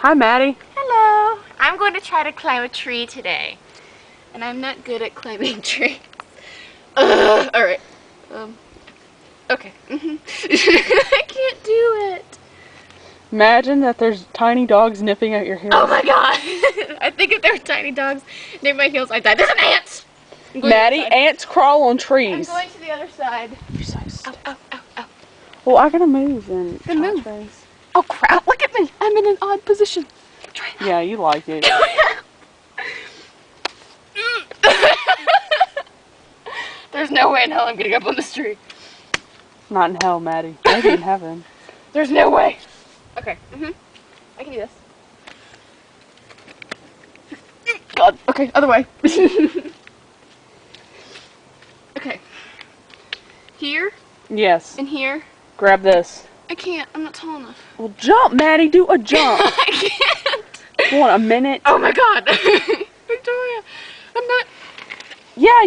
Hi, Maddie. Hello. I'm going to try to climb a tree today. And I'm not good at climbing trees. Alright. Okay. I can't do it. Imagine that there's tiny dogs nipping at your heels. Oh my god. I think if there were tiny dogs near my heels, I'd die. There's an ant! Maddie, ants crawl on trees. I'm going to the other side. You're so Ow, stupid. ow, ow, ow. Well, I gotta move and Then move. face. Oh crap, look at me. I'm in an odd position. Yeah, you like it. There's no way in hell I'm getting up on this tree. Not in hell, Maddie. Maybe in heaven. There's no way. Okay. I can do this. God. Okay, other way. Okay. Here Yes. and here. Grab this. I can't. I'm not tall enough. Well, jump, Maddie. Do a jump. I can't. What, a minute? Oh my god. Victoria. I'm not. Yeah.